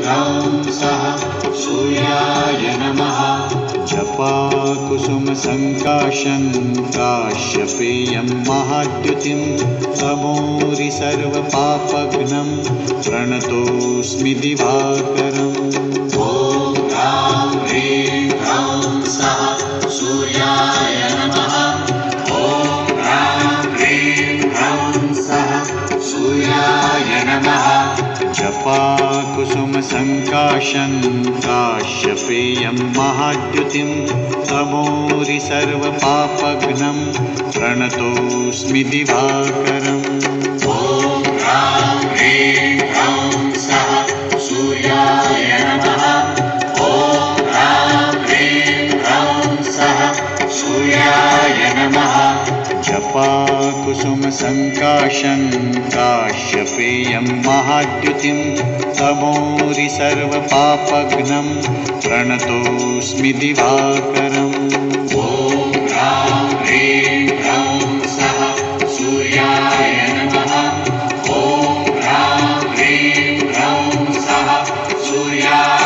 ह्रौं सः सूर्याय नमः। जपाकुसुमसङ्काशं काश्यपेयं महाद्युतिं तमोरि सर्वपापघ्नं प्रणतोऽस्मि दिवाकरम्। ॐ ह्रां ह्रीं ह्रौं सः सूर्याय नमः। ॐ ह्रां ह्रीं ह्रौं सः सूर्याय नमः। जपाकुसुमसङ्काशं काश्यपेयं महाद्युतिं तमोरि सर्वपापघ्नं प्रणतोऽस्मि दिवाकरम्। ॐ ह्रां ह्रीं ह्रौं सः सूर्याय नमः। ॐ ह्रां ह्रीं ह्रौं सः सूर्याय नमः। जपाकुसुमसङ्काशं काश्यपेयं महाद्युतिं तमोरि सर्वपापघ्नं प्रणतोऽस्मि दिवाकरम्। ॐ ह्रां ह्रीं ह्रौं सः सूर्याय नमः। ॐ ह्रां ह्रीं ह्रौं सः सूर्याय